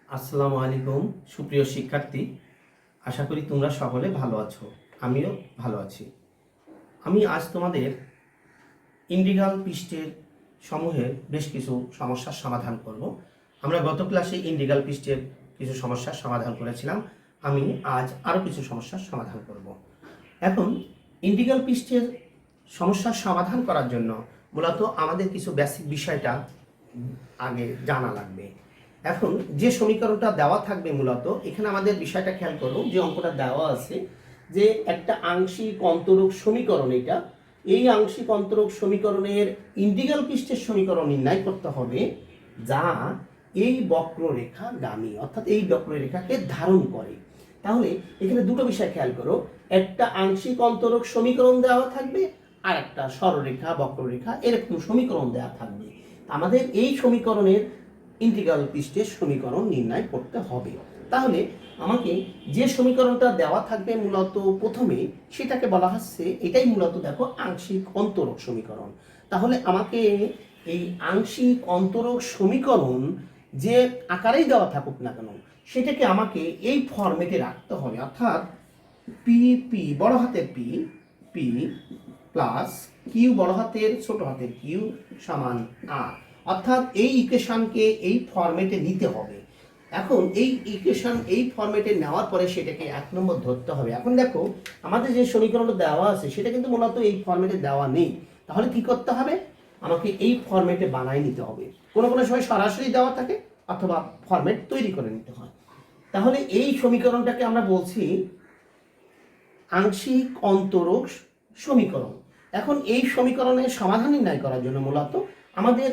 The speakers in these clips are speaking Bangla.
আসসালামু আলাইকুম সুপ্রিয় শিক্ষার্থী, আশা করি তোমরা সকলে ভালো আছো। আমিও ভালো আছি। আমি আজ তোমাদের ইন্টিগ্রাল পৃষ্ঠের সমূহের বেশ কিছু সমস্যার সমাধান করব। আমরা গত ক্লাসে ইন্টিগ্রাল পৃষ্ঠের কিছু সমস্যার সমাধান করেছিলাম। আমি আজ আরও কিছু সমস্যার সমাধান করব। এখন ইন্টিগ্রাল পৃষ্ঠের সমস্যার সমাধান করার জন্য মূলত আমাদের কিছু বেসিক বিষয়টা আগে জানা লাগবে। এখন যে সমীকরণটা দেওয়া থাকবে, মূলত এখানে আমাদের বিষয়টা খেয়াল করুন, যে অঙ্কটা দেওয়া আছে যে একটা আংশিক অন্তরক সমীকরণ, এই আংশিক অন্তরক সমীকরণের ইন্টিগ্রাল পৃষ্ঠের সমীকরণ নির্ণয় করতে হবে যা এই বক্ররেখাগামী, অর্থাৎ এই বক্ররেখাকে ধারণ করে। তাহলে এখানে দুটো বিষয় খেয়াল করো, একটা আংশিক অন্তরক সমীকরণ দেওয়া থাকবে আর একটা সরলরেখা বক্ররেখা এরকম সমীকরণ দেওয়া থাকবে। আমাদের এই সমীকরণের ইন্টিগ্রাল পৃষ্ঠের সমীকরণ নির্ণয় করতে হবে। তাহলে আমাকে যে সমীকরণটা দেওয়া থাকবে মূলত প্রথমে সেটাকে বলা হচ্ছে, এটাই মূলত দেখো আংশিক অন্তরক সমীকরণ। তাহলে আমাকে এই আংশিক অন্তরক সমীকরণ যে আকারেই দেওয়া থাকুক না কেন সেটাকে আমাকে এই ফরম্যাটে রাখতে হবে, অর্থাৎ পি পি বড় হাতের পি পি প্লাস কিউ বড় হাতের ছোট হাতের কিউ সমান আর, অর্থাৎ এই ইকুয়েশনকে এই ফরম্যাটে নিতে হবে। এখন এই ইকুয়েশন এই ফরম্যাটে নেওয়ার পরে সেটাকে 1 নম্বর ধরতে হবে। এখন দেখো আমাদের যে সমীকরণটা দেওয়া আছে সেটা কিন্তু মূলত এই ফরম্যাটে দেওয়া নেই। তাহলে কি করতে হবে, আমাকে এই ফরম্যাটে বানাই নিতে হবে। কোনো কোনো সময় সরাসরি দেওয়া থাকে অথবা ফরম্যাট তৈরি করে নিতে হয়। তাহলে এই সমীকরণটাকে আমরা বলছি আংশিক অন্তরক সমীকরণ। এখন এই সমীকরণের সমাধান নির্ণয় করার জন্য মূলত আমাদের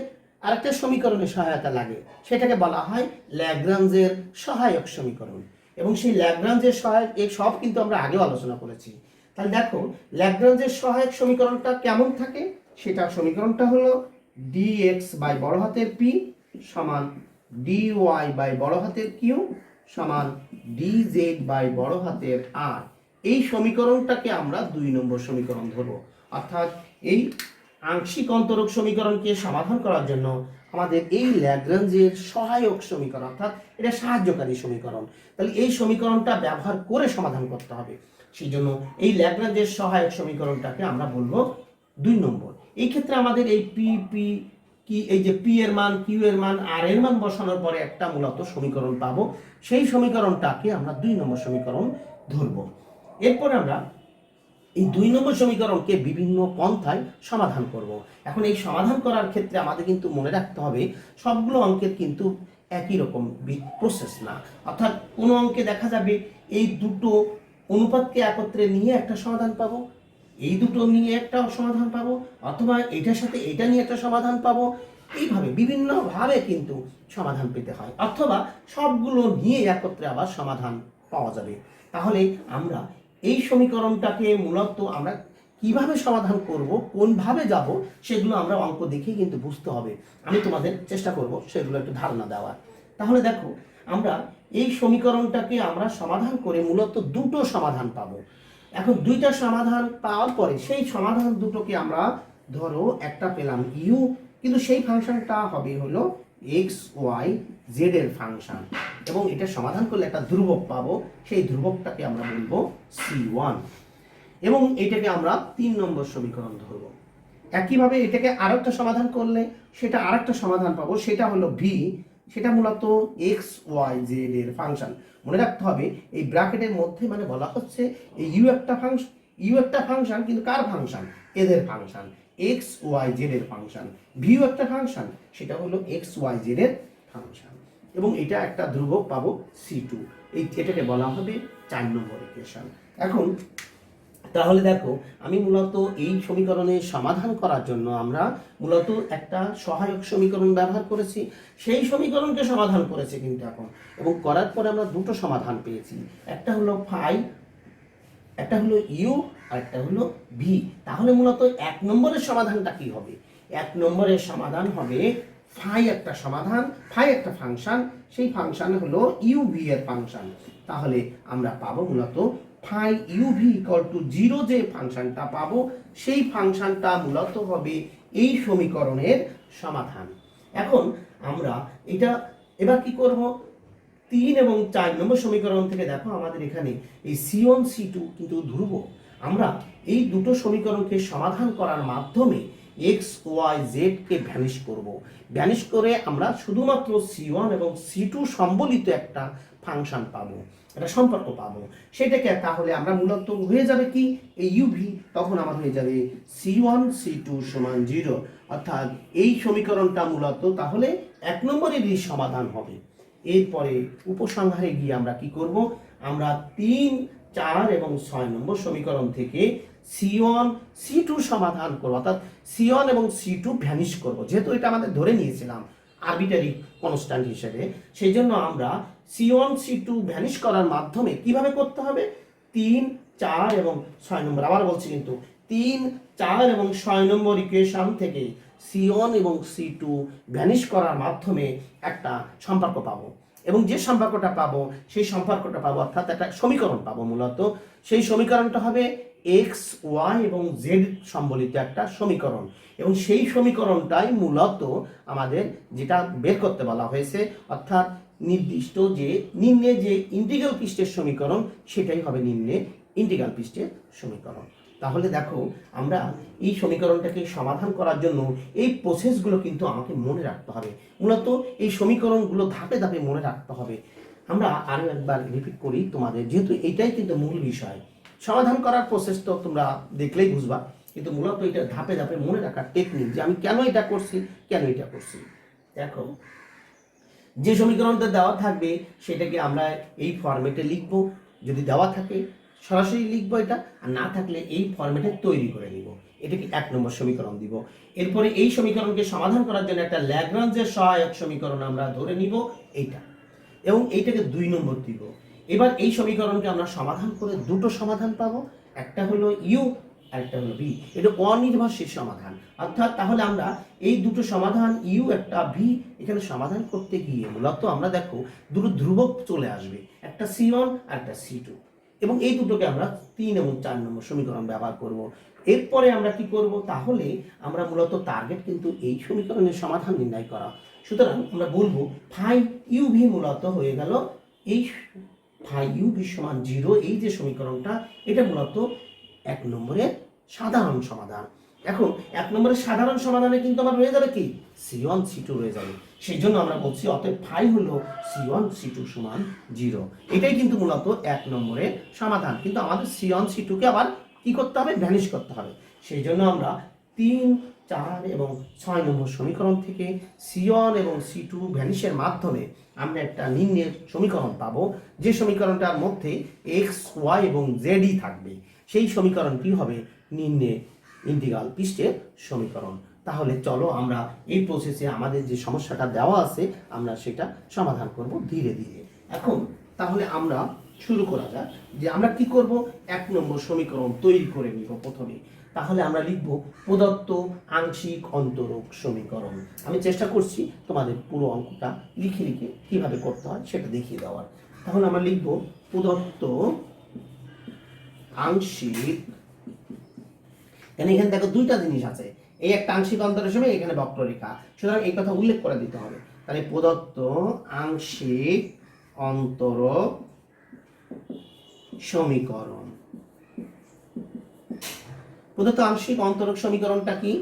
আরেকটা সমীকরণের সহায়তা লাগে, সেটাকে বলা হয় ল্যাগ্রাঞ্জের সহায়ক সমীকরণ। এবং সেই ল্যাগ্রাঞ্জের সহায়ক এই সব কিন্তু আমরা আগেও আলোচনা করেছি। তাহলে দেখো ল্যাগ্রাঞ্জের সহায়ক সমীকরণটা কেমন থাকে, সেটা সমীকরণটা হলো dx বাই বড় হাতের p সমান dy বাই বড় হাতের q সমান dz বাই বড় হাতের r। এই সমীকরণটাকে আমরা 2 নম্বর সমীকরণ ধরবো। অর্থাৎ এই আংশিক অন্তরক সমীকরণকে সমাধান করার জন্য আমাদের এই ল্যাগ্রাঞ্জের সহায়ক সমীকরণ, অর্থাৎ এটা সাহায্যকারী সমীকরণ, তাহলে এই সমীকরণটা ব্যবহার করে সমাধান করতে হবে। সেই জন্য এই ল্যাগ্রাঞ্জের সহায়ক সমীকরণটাকে আমরা বলবো 2 নম্বর। এই ক্ষেত্রে আমাদের এই পি পি কি, এই যে পি এর মান, কিউ এর মান, আর এর মান বসানোর পরে একটা মূলত সমীকরণ পাবো। সেই সমীকরণটাকে আমরা 2 নম্বর সমীকরণ ধরবো। এরপর আমরা এই 2 নম্বর সমীকরণকে বিভিন্ন পন্থায় সমাধান করব। এখন এই সমাধান করার ক্ষেত্রে আমাদের কিন্তু মনে রাখতে হবে সবগুলো অঙ্কের কিন্তু একই রকম প্রসেস না। অর্থাৎ কোনো অঙ্কে দেখা যাবে এই দুটো অনুপাতকে একত্রে নিয়ে একটা সমাধান পাবো, এই দুটো নিয়ে একটা সমাধান পাবো, অথবা এটার সাথে এটা নিয়ে একটা সমাধান পাবো। এইভাবে বিভিন্নভাবে কিন্তু সমাধান পেতে হয়, অথবা সবগুলো নিয়ে একত্রে আবার সমাধান পাওয়া যাবে। তাহলে আমরা এই সমীকরণটাকে মূলত আমরা কিভাবে সমাধান করব, কোনভাবে যাব, সেগুলো আমরা অঙ্ক দেখেই কিন্তু বুঝতে হবে। আমি তোমাদের চেষ্টা করব সেগুলো একটু ধারণা দেওয়ার। তাহলে দেখো আমরা এই সমীকরণটাকে আমরা সমাধান করে মূলত দুটো সমাধান পাবো। এখন দুইটা সমাধান পাওয়ার পরে সেই সমাধান দুটোকে আমরা ধরো একটা পেলাম ইউ, কিন্তু সেই ফাংশনটা হবে হলো এক্স ওয়াই জেড এর ফাংশন, এবং এটা সমাধান করলে একটা ধ্রুবক পাবো। সেই ধ্রুবকটাকে আমরা বলবো c1, এবং এটাকে আমরা 3 নম্বর সমীকরণ ধরবো। একইভাবে এটাকে আরেকটা সমাধান করলে সেটা আরেকটা সমাধান পাবো, সেটা হলো v, সেটা মূলত এক্স ওয়াই জেড এর ফাংশন। মনে রাখতে হবে এই ব্র্যাকেটের মধ্যে মানে বলা হচ্ছে এই ইউ একটা ফাংশন, কিন্তু কার ফাংশন? এদের ফাংশন, এক্স ওয়াই জেড এর ফাংশন। ভিউ একটা ফাংশন, সেটা হলো এক্স ওয়াই জেড এর ফাংশন, এবং এটা একটা ধ্রুবক পাবো c2। এটাকে বলা হবে 4 নম্বর ইকুয়েশন। এখন তাহলে দেখো আমি মূলত এই সমীকরণের সমাধান করার জন্য আমরা মূলত একটা সহায়ক সমীকরণ ব্যবহার করেছি, সেই সমীকরণকে সমাধান করেছি কিন্তু এখন, এবং করার পরে আমরা দুটো সমাধান পেয়েছি, একটা হলো ফাই, একটা হলো ইউ, আর একটা হলো ভি। তাহলে মূলত 1 নম্বরের সমাধানটা কি হবে? 1 নম্বরের সমাধান হবে ফাই একটা সমাধান, ফাই একটা ফাংশন, সেই ফাংশন হলো ইউ ভি এর ফাংশন। তাহলে আমরা পাবো মূলত phi u v equal to 0, যে ফাংশনটা পাবো সেই ফাংশনটা মূলত হবে এই সমীকরণের সমাধান। এখন আমরা এটা এবার কি করব, 3 এবং 4 নম্বর সমীকরণ থেকে দেখো আমাদের এখানে এই C1 C2 কিন্তু ধ্রুব। আমরা এই দুটো সমীকরণকে সমাধান করার মাধ্যমে এক্স ওয়াই জেড কে ভ্যানিশ করব। ভ্যানিশ করে আমরা শুধুমাত্র C1 এবং C2 সম্বলিত একটা ফাংশন পাবো, একটা সম্পর্ক পাবো। সেটাকে তাহলে আমরা মূলত হয়ে যাবে কি এই ইউভি, তখন আমার হয়ে যাবে C1 C2 সমান 0, অর্থাৎ এই সমীকরণটা মূলত তাহলে 1 নম্বরেরই সমাধান হবে। এরপরে উপসংহারে গিয়ে আমরা কি করব, আমরা 3, 4 এবং 6 নম্বর সমীকরণ থেকে C1 C2 সমাধান করব, অর্থাৎ C1 এবং C2 ভ্যানিশ করব। যেহেতু এটা আমাদের ধরে নিয়েছিলাম আরবিটারি কনস্ট্যান্ট হিসেবে, সেই জন্য আমরা C1 C2 ভ্যানিশ করার মাধ্যমে কিভাবে করতে হবে, 3, 4 এবং 6 নম্বর, আবার বলছি কিন্তু 3, 4 এবং 6 নম্বর ইকুয়েশন থেকে C1 এবং C2 ভ্যানিশ করার মাধ্যমে একটা সম্পর্ক পাবো। এবং যে সম্পর্কটা পাবো সেই সম্পর্কটা পাবো অর্থাৎ একটা সমীকরণ পাবো। মূলত সেই সমীকরণটা হবে এক্স ওয়াই এবং জেড সম্বলিত একটা সমীকরণ, এবং সেই সমীকরণটাই মূলত আমাদের যেটা বের করতে বলা হয়েছে, অর্থাৎ নির্দিষ্ট যে নিম্নে যে ইন্টিগ্রাল পৃষ্ঠের সমীকরণ সেটাই হবে নিম্নে ইন্টিগ্রাল পৃষ্ঠের সমীকরণ। তাহলে দেখো আমরা এই সমীকরণটাকে সমাধান করার জন্য এই প্রসেসগুলো কিন্তু আমাকে মনে রাখতে হবে। মূলত এই সমীকরণগুলো ধাপে ধাপে মনে রাখতে হবে। আমরা আরও একবার রিপিট করি তোমাদের, যেহেতু এটাই কিন্তু মূল বিষয়। সমাধান করার প্রসেস তো তোমরা দেখলেই বুঝবা, কিন্তু মূলত এটা ধাপে ধাপে মনে রাখার টেকনিক, যে আমি কেন এটা করছি কেন এটা করছি। দেখো যে সমীকরণটা দেওয়া থাকবে সেটাকে আমরা এই ফরম্যাটে লিখব, যদি দেওয়া থাকে সরাসরি লিখবো এটা, আর না থাকলে এই ফরম্যাটে তৈরি করে নিব, এটাকে 1 নম্বর সমীকরণ দিব। এরপরে এই সমীকরণকে সমাধান করার জন্য একটা ল্যাগ্রাঞ্জের সহায়ক সমীকরণ আমরা ধরে নিব এইটা, এবং এইটাকে 2 নম্বর দিব। এবার এই সমীকরণকে আমরা সমাধান করে দুটো সমাধান পাবো, একটা হলো ইউ আর একটা হলো ভি। এটা অনির্ভরশীল সমাধান, অর্থাৎ তাহলে আমরা এই দুটো সমাধান ইউ একটা ভি এখানে সমাধান করতে গিয়ে মূলত আমরা দেখো দুটো ধ্রুবক চলে আসবে, একটা C1 আর একটা C2, এবং এই দুটোকে আমরা 3 এবং 4 নম্বর সমীকরণ ব্যবহার করব। এরপরে আমরা কি করব, তাহলে আমরা মূলত টার্গেট কিন্তু এই সমীকরণের সমাধান নির্ণয় করা। সুতরাং আমরা বলবো ফাই ইউ ভি মূলত হয়ে গেল এই ফাই ইউ ভি সমান 0, এই যে সমীকরণটা এটা মূলত 1 নম্বরের সাধারণ সমাধান। এখন 1 নম্বরের সাধারণ সমাধানে কিন্তু আমার রয়ে যাবে কি C1 C2 রয়ে যাবে, সেই জন্য আমরা বলছি অতএব ফাই হলো C1 C2 সমান 0। এটাই কিন্তু মূলত 1 নম্বরের সমাধান, কিন্তু আমাদের C1 C2 কে আবার কি করতে হবে, ভ্যানিশ করতে হবে। সেই জন্য আমরা 3, 4 এবং 6 নম্বর সমীকরণ থেকে C1 এবং C2 ভ্যানিশের মাধ্যমে আমরা একটা নিম্নের সমীকরণ পাবো, যে সমীকরণটার মধ্যে এক্স ওয়াই এবং জেডই থাকবে। সেই সমীকরণটি হবে নিম্নে ইন্টিগ্রাল পৃষ্ঠের সমীকরণ। তাহলে চলো আমরা এই প্রসেসে আমাদের যে সমস্যাটা দেওয়া আছে আমরা সেটা সমাধান করব ধীরে ধীরে। এখন তাহলে আমরা শুরু করা যাক, যে আমরা কি করব, 1 নম্বর সমীকরণ তৈরি করে নিব প্রথমে। তাহলে আমরা লিখব প্রদত্ত আংশিক অন্তরক সমীকরণ। আমি চেষ্টা করছি তোমাদের পুরো অঙ্কটা লিখে লিখে কিভাবে করতে হয় সেটা দেখিয়ে দেওয়ার। তাহলে আমরা লিখব প্রদত্ত আংশিক, এখানে দেখো দুইটা জিনিস আছে, এই একটা আংশিক অন্তরক সময় এখানে বক্ররেখা, সুতরাং এই কথা উল্লেখ করে দিতে হবে। তাহলে প্রদত্ত আংশিক অন্তরক সমীকরণ, প্রদত্ত আংশিক অন্তরক সমীকরণটা কি,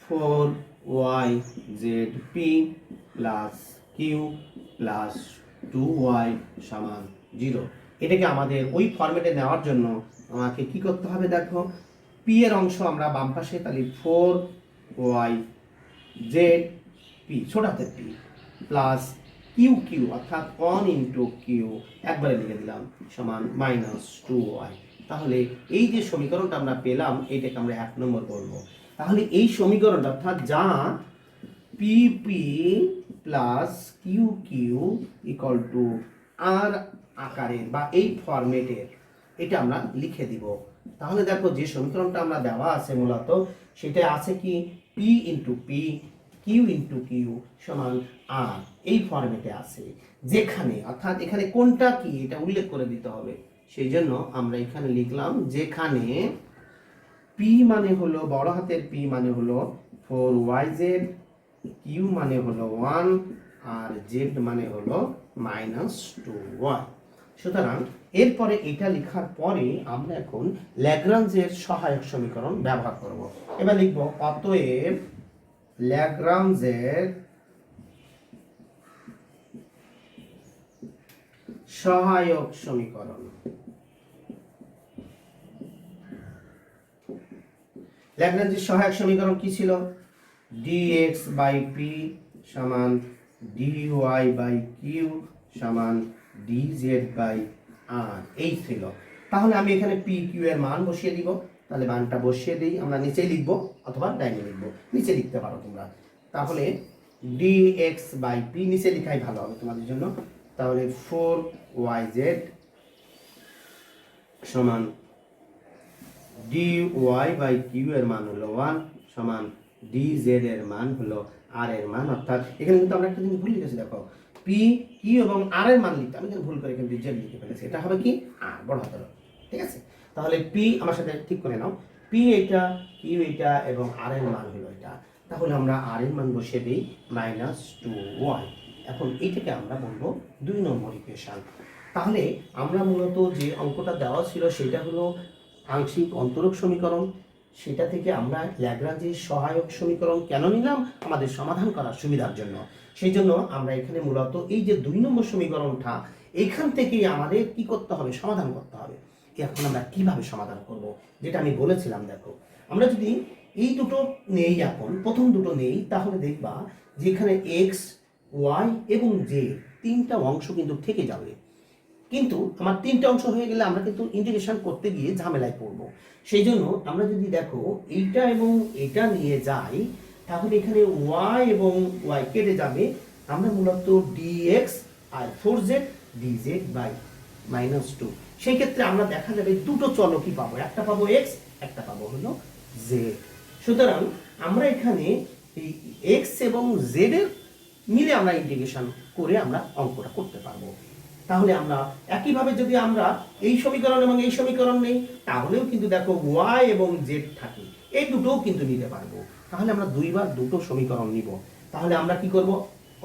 4yzp plus Q plus 2y সমান 0। এটাকে আমাদের ওই ফরম্যাটে নেওয়ার জন্য আমাকে কি করতে হবে, দেখো পি এর অংশ আমরা বাম পাশে, তাহলে 4yzp ছোট হাতের পি প্লাস কিউ কিউ অর্থাৎ 1 ইন্টু কিউ একবারে লিখে দিলাম সমান -2y। তাহলে এই যে সমীকরণটা আমরা পেলাম এটাকে আমরা 1 নম্বর বলবো। তাহলে এই সমীকরণটা অর্থাৎ যা P P plus Q Q equal to R আকারের বা এই ফরম্যাটের, এটা আমরা লিখে দিব। তাহলে দেখো যে সমীকরণটা আমরা দেওয়া আছে মূলত সেটা আছে কি p into p q into q সমান আর, এই ফরম্যাটে আছে, যেখানে অর্থাৎ এখানে কোনটা কি এটা উল্লেখ করে দিতে হবে। সেই জন্য আমরা এখানে লিখলাম যেখানে পি মানে হলো বড় হাতের পি মানে হলো 4yz, কিউ মানে হলো 1 আর জেড মানে হলো -2y। সুতরাং এরপরে এটা লেখার পরে আমরা এখন ল্যাগ্রাঞ্জের সহায়ক সমীকরণ ব্যবহার করব। এবার লিখব অতএব ল্যাগ্রাঞ্জের সহায়ক সমীকরণ। ল্যাগ্রাঞ্জের সহায়ক সমীকরণ কি ছিল? dx বাই পি সমান dy বাই কিউ সমান dz বাই আর, এই ছিল। তাহলে আমি এখানে পি কিউ এর মান বসিয়ে দিব। তাহলে মানটা বসিয়ে দিই, আমরা নিচেই লিখব অথবা ডাইনে লিখব, নিচে লিখতে পারো তোমরা। তাহলে dx বাই পি নিচে লেখাই ভালো হবে তোমাদের জন্য। তাহলে 4yz সমান dy বাই কিউ এর মান হলো 1 সমান dz এর মান হলো r এর মান। অর্থাৎ এখানে কিন্তু আমরা একটা জিনিস ভুল লিখেছি, দেখো পি কিউ এবং r এর মান লিখতে আমি কিন্তু ভুল করে এখানে z লিখে ফেলেছি। এটা হবে কি r বড় হাতের, ঠিক আছে? তাহলে পি আমার সাথে ঠিক করে নাও, পি এটা, কিউ এটা এবং r এর মান হলো এটা। তাহলে আমরা r এর মান বসিয়ে দিই -2y। এখন এইটাকে আমরা বলবো 2 নম্বর ইকুয়েশন। তাহলে আমরা মূলত যে অঙ্কটা দেওয়া ছিল সেটা হলো আংশিক অন্তরক সমীকরণ। সেটা থেকে আমরা ল্যাগ্রাঞ্জের সহায়ক সমীকরণ কেন নিলাম? আমাদের সমাধান করার সুবিধার জন্য। সেই জন্য আমরা এখানে মূলত এই যে 2 নম্বর সমীকরণটা, এখান থেকেই আমাদের কি করতে হবে? সমাধান করতে হবে। এখন আমরা কিভাবে সমাধান করব? যেটা আমি বলেছিলাম, দেখো আমরা যদি এই দুটো নেই, এখন প্রথম দুটো নেই, তাহলে দেখবা যেখানে x y এবং z তিনটা অংশ কিন্তু থেকে যাবে। কিন্তু আমার তিনটা অংশ হয়ে গেলে আমরা কিন্তু ইন্টিগ্রেশন করতে গিয়ে ঝামেলায় পড়বো। সেই জন্য আমরা যদি দেখো এইটা এবং এটা নিয়ে যাই, তাহলে এখানে y এবং y কেটে যাবে। আমরা মূলত dx R 4z dz by -2। সেই ক্ষেত্রে আমরা দেখা যাবে দুটো চলকই পাবো, একটা পাবো x, একটা পাবো হলো z। সুতরাং আমরা এখানে এই x এবং z এর মিলে আমরা ইন্টিগ্রেশন করে আমরা অঙ্কটা করতে পারবো। তাহলে আমরা একইভাবে যদি আমরা এই সমীকরণ এবং এই সমীকরণ নেই, তাহলেও কিন্তু দেখো y এবং z থাকে, এই দুটোও কিন্তু নিতে পারবো। তাহলে আমরা দুইবার দুটো সমীকরণ নিব। তাহলে আমরা কি করব?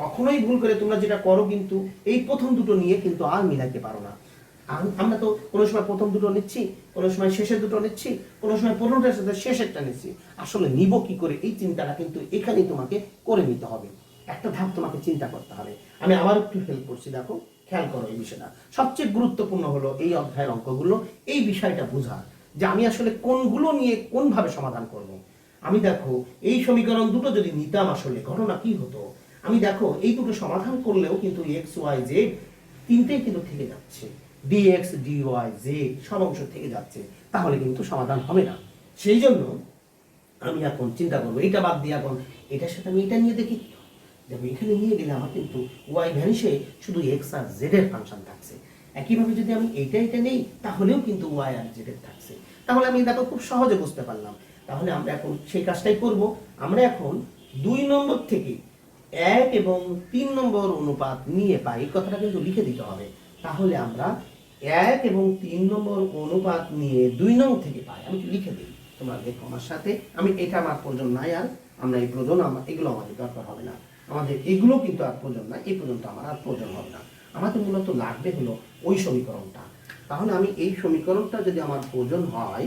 কখনোই ভুল করে তোমরা যেটা করো, কিন্তু এই প্রথম দুটো নিয়ে কিন্তু আর মিলাইতে পারো না। আমরা তো কোনো সময় প্রথম দুটো নিচ্ছি, কোনো সময় শেষের দুটো নিচ্ছি, কোনো সময় প্রথমটার সাথে শেষেরটা নিচ্ছি। আসলে নিব কি করে, এই চিন্তাটা কিন্তু এখানেই তোমাকে করে নিতে হবে। একটা ধাপ তোমাকে চিন্তা করতে হবে। আমি আবার একটু হেল্প করছি, দেখো খেয়াল করো এই বিষয়টা। সবচেয়ে গুরুত্বপূর্ণ হলো এই অধ্যায়ের অঙ্কগুলো এই বিষয়টা বোঝা, যে আমি আসলে কোনগুলো নিয়ে কোনভাবে সমাধান করব। আমি দেখো এই সমীকরণ দুটো যদি নিতাম, আসলে ঘটনা কি হতো? আমি দেখো এই দুটো সমাধান করলেও কিন্তু x y z তিনটেই কিন্তু থেকে যাচ্ছে, dx dy z সব অংশ থেকে যাচ্ছে, তাহলে কিন্তু সমাধান হবে না। সেই জন্য আমি এখন চিন্তা করবো এটা বাদ দিয়ে এখন এটার সাথে আমি এটা নিয়ে দেখি। দেখো এখানে নিয়ে গেলে আমার কিন্তু y ভ্যানিশে শুধু x আর z এর ফাংশন থাকছে। একইভাবে যদি আমি এটা নেই, তাহলেও কিন্তু y আর z এর থাকছে। তাহলে আমি দেখো খুব সহজে বুঝতে পারলাম। তাহলে আমরা এখন সেই কাজটাই করব। আমরা এখন 2 নম্বর থেকে 1 এবং 3 নম্বর অনুপাত নিয়ে পাই, এই কথাটা কিন্তু লিখে দিতে হবে। তাহলে আমরা 1 এবং 3 নম্বর অনুপাত নিয়ে 2 নং থেকে পাই। আমি একটু লিখে দিই, তোমরা দেখো আমার সাথে। আমি এটা আমার প্রয়োজন নাই, আর আমরা এই প্রয়োজন এগুলো আমাদের দরকার হবে না। আমাদের এগুলো কিন্তু আর প্রয়োজন না, এই পর্যন্ত আমার আর প্রয়োজন হবে না। আমাদের মূলত লাগবে হলো ওই সমীকরণটা। তাহলে আমি এই সমীকরণটা যদি আমার প্রয়োজন হয়,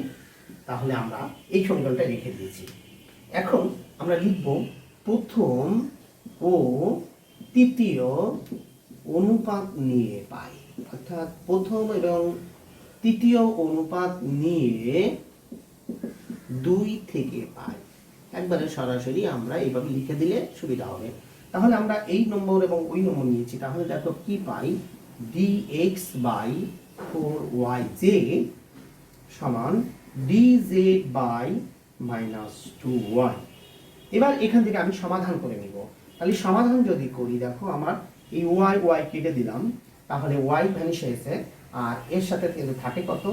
তাহলে আমরা এই সমীকরণটা রেখে দিয়েছি। এখন আমরা লিখব প্রথম ও তৃতীয় অনুপাত নিয়ে পাই, অর্থাৎ প্রথম এবং তৃতীয় অনুপাত নিয়ে 2 থেকে পাই। একবারে সরাসরি আমরা এইভাবে লিখে দিলে সুবিধা হবে। তাহলে আমরা এই নম্বর এবং ওই নম্বর নিয়েছি। তাহলে দেখো কি পাই, dx বাই 4yz সমান dz বাই -2y। এবার এখান থেকে আমি সমাধান করে নিব। তাহলে সমাধান যদি করি, দেখো আমার এই y কেটে দিলাম, তাহলে y ভ্যানিশ হয়েছে, আর এর সাথে কিন্তু থাকে কত,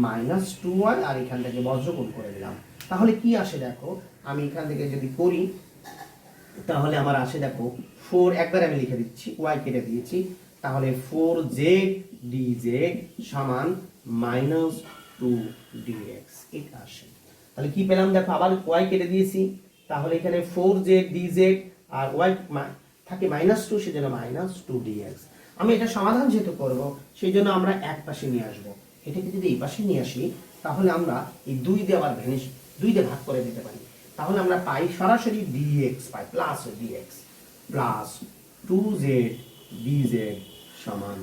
-2y, আর এখান থেকে বজ্রগুণ করে দিলাম। তাহলে কি আসে দেখো, আমি এখান থেকে যদি করি, তাহলে আমার আসে দেখো 4, একবার আমি লিখে দিচ্ছি, y কেটে দিয়েছি, তাহলে 4z dz সমান -2dx, এটা আসে। তাহলে কি পেলাম দেখো, আবার y কেটে দিয়েছি, তাহলে এখানে 4z dz আর y থাকে -2, সেজন্য -2 dx। আমি এটা সমাধান যেহেতু করব, সেই জন্য আমরা এক পাশে নিয়ে আসবো। এটাকে যদি এই পাশে নিয়ে আসি, তাহলে আমরা এই 2 দিয়ে আবার 2 দিয়ে ভাগ করে দিতে পারি। তাহলে আমরা পাই সরাসরি dx পাই, plus dx plus 2z dz সমান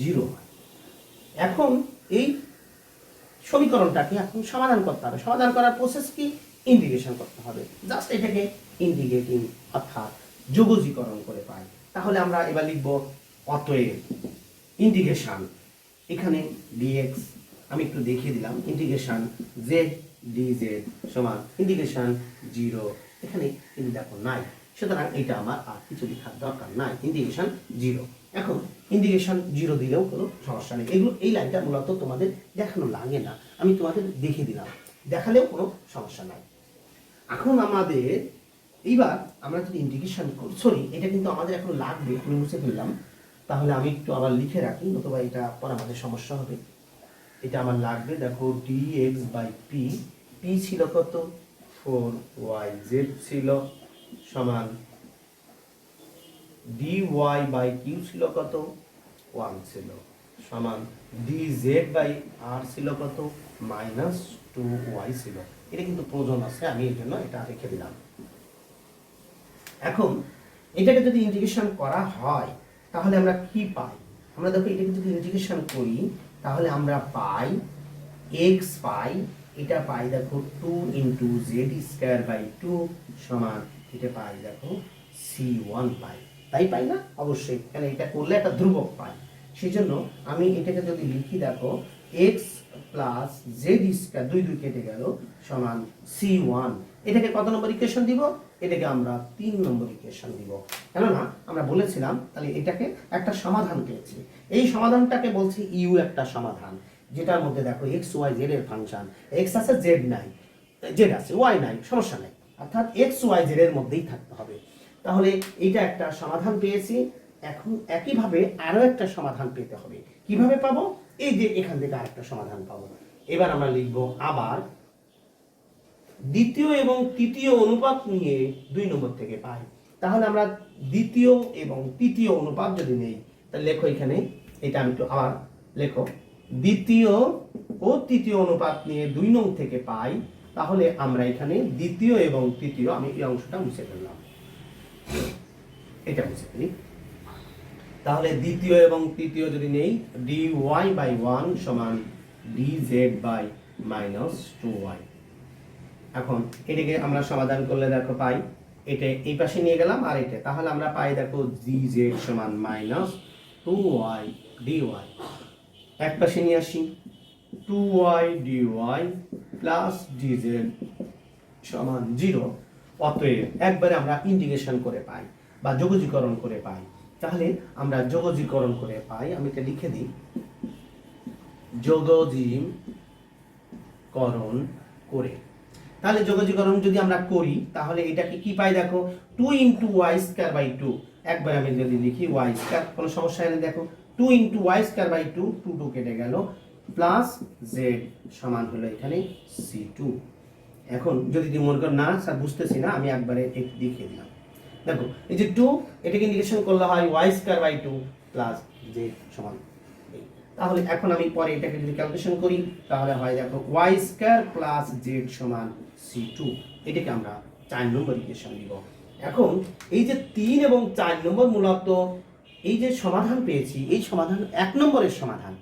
0 হয়। এখন এই সমীকরণটাকে এখন সমাধান করতে হবে। সমাধান করার প্রসেস কি? ইন্টিগ্রেশন করতে হবে। জাস্ট এটাকে ইন্টিগ্রেটিং অর্থাৎ যোগজীকরণ করে পাই। তাহলে আমরা এবার লিখব অতএব ইন্টিগ্রেশন, এখানে dx আমি একটু দেখিয়ে দিলাম, ইন্টিগ্রেশন z dz সমান ইন্টিগ্রেশন 0, এখানে কিন্তু দেখো নাই, সুতরাং এটা আমার আর কিছু লেখার দরকার নাই, ইন্টিগ্রেশন 0। এখন ইন্টিগ্রেশন 0 দিলেও কোনো সমস্যা নেই। এগুলো এই লাইনটা মূলত তোমাদের দেখানো লাগে না, আমি তোমাদের দেখিয়ে দিলাম, দেখালেও কোনো সমস্যা নাই। এখন আমাদের এইবার আমরা যদি ইন্টিগ্রেশন করি, সরি এটা কিন্তু আমাদের এখন লাগবে, আমি মুছে ফেললাম, তাহলে আমি একটু আবার লিখে রাখি, নতুবা এটা পরে আমাদের সমস্যা হবে। এটা আমার লাগবে, দেখো dx বাই p, p ছিল কত 4yz ছিল সমান dy বাই q ছিল কত 1 ছিল সমান dz বাই r ছিল কত -2y ছিল। এটা কিন্তু প্রয়োজন আছে, আমি এই জন্য এটা রেখে দিলাম। এখন এটাকে যদি ইন্টিগ্রেশন করা হয় তাহলে আমরা কি পাই? আমরা দেখো এটাকে যদি ইন্টিগ্রেশন করি তাহলে আমরা পাই x পাই, এটা পাই দেখো 2 ইন্টু জেড স্কোয়ার বাই 2 সমান এটা পাই দেখো c1 পাই, তাই পাই না? অবশ্যই, কারণ এটা করলে একটা ধ্রুবক পাই। সেই জন্য আমি এটাকে যদি লিখি দেখো x প্লাস জেড স্কোয়ার 2 2 কেটে গেল সমান c1, এটাকে কত নম্বর ইকুয়েশন দিব? এটাকে আমরা 3 নম্বর ইকুয়েশন দিব। কেননা আমরা বলেছিলাম তাহলে এটাকে একটা সমাধান পেয়েছি, এই সমাধানটাকে বলছি ইউ একটা সমাধান, যেটার মধ্যে দেখো x y z এর ফাংশন, x আছে z নাই, z আছে y নাই, সমস্যা নাই, অর্থাৎ x y z এর মধ্যেই থাকতে হবে। তাহলে এটা একটা সমাধান পেয়েছি। এখন একইভাবে আরো একটা সমাধান পেতে হবে। কিভাবে পাবো? এই যে এখান থেকে আরেকটা সমাধান পাবো। এবার আমরা লিখব আবার দ্বিতীয় এবং তৃতীয় অনুপাত নিয়ে 2 নম্বর থেকে পাই। তাহলে আমরা দ্বিতীয় এবং তৃতীয় অনুপাত যদি নেই, তাহলে লেখো এখানে, এটা আমি একটু আবার লেখো, দ্বিতীয় ও তৃতীয় অনুপাত নিয়ে 2 নং থেকে পাই। তাহলে আমরা এখানে দ্বিতীয় এবং তৃতীয়, আমি এই অংশটা মুছে ফেললাম, এটা মুছে ফেলি। তাহলে দ্বিতীয় এবং তৃতীয় যদি নেই, dy বাই 1 সমান dz বাই -2y। এখন এটাকে আমরা সমাধান করলে দেখো পাই, এটা এই পাশে নিয়ে গেলাম আর এটা, তাহলে আমরা পাই দেখো dz সমান -2y dy। এক পাশে নিয়ে আসি 2y dy প্লাস dz সমান 0। অতএব একবারে আমরা ইন্টিগ্রেশন করে পাই বা যোগজীকরণ করে পাই। তাহলে আমরা যোগজীকরণ করে পাই, আমি এটা লিখে দিই, যোগজীকরণ করে। তাহলে যোগজীকরণ যদি আমরা করি তাহলে এটাকে কি পাই দেখো 2 ইন্টু ওয়াই স্কোয়ার বাই 2, একবার আমি যদি লিখি ওয়াই স্কোয়ার, কোনো সমস্যা নেই, দেখো 2 ইন্টু ওয়াই স্কোয়ার বাই 2, 2 2 কেটে গেল, প্লাস জেড সমান হলো এখানে c2। এখন যদি তুমি মনে করো না স্যার বুঝতেছি না, আমি একবারে একটু দেখিয়ে দিলাম। দেখো এই যে 2, এটাকে ইন্টিগ্রেশন করলে হয় y square by 2 plus z সমান। তাহলে এখন আমি পরে এটাকে যদি ক্যালকুলেশন করি তাহলে হয় দেখো ওয়াই স্কোয়ার প্লাস জেড সমান c2, এটাকে আমরা 4 নম্বর ইকুয়েশন দিব। এখন এই যে 3 এবং 4 নম্বর মূলত এই যে সমাধান পেয়েছি, এই সমাধান 1 নম্বরের সমাধান।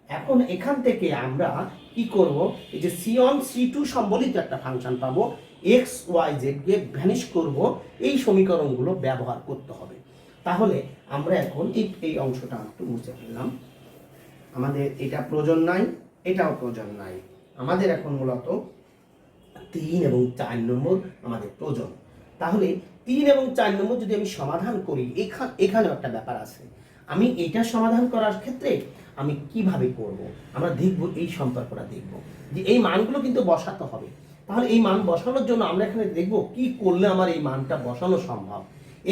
এখন এখান থেকে আমরা কি করব, এই যে c1 c2 সম্বলিত একটা ফাংশন পাবো, x y z কে ভ্যানিশ করব, এই সমীকরণগুলো ব্যবহার করতে হবে। তাহলে আমরা এখন এই অংশটা একটু মুছে ফেললাম, আমাদের এটা প্রয়োজন নাই, এটাও প্রয়োজন নাই, আমাদের এখন মূলত 3 এবং 4 নম্বর আমাদের প্রয়োজন। তাহলে 3 এবং 4 নম্বর যদি আমি সমাধান করি, এখানেও একটা ব্যাপার আছে, আমি এটা সমাধান করার ক্ষেত্রে আমি কিভাবে করব, আমরা দেখব, এই সম্পর্কটা দেখব যে এই মানগুলো কিন্তু বসাতে হবে। তাহলে এই মান বসানোর জন্য আমরা এখানে দেখব কি করলে আমার এই মানটা বসানো সম্ভব,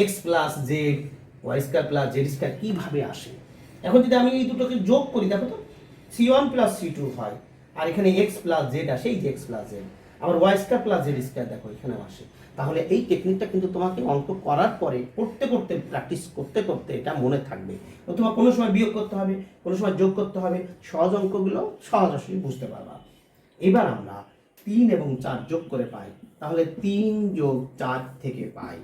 x plus z y square plus Z square কীভাবে আসে। এখন যদি আমি এই দুটোকে যোগ করি, দেখো তো c1 প্লাস c2 হয়, আর এখানে x প্লাস জেড আসে, এই যে x প্লাস জেড, আবার y square plus Z square দেখো এখানে আসে। তাহলে এই টেকনিকটা কিন্তু তোমাকে অঙ্ক করার পরে করতে করতে প্র্যাকটিস করতে করতে এটা মনে থাকবে। অথবা কোনো সময় বিয়োগ করতে হবে, কোনো সময় যোগ করতে হবে, সহজ অঙ্কগুলো সহজাসই বুঝতে পারবা। এবার আমরা 3 এবং 4 যোগ করে পাই, তাহলে 3 যোগ 4 থেকে পাই,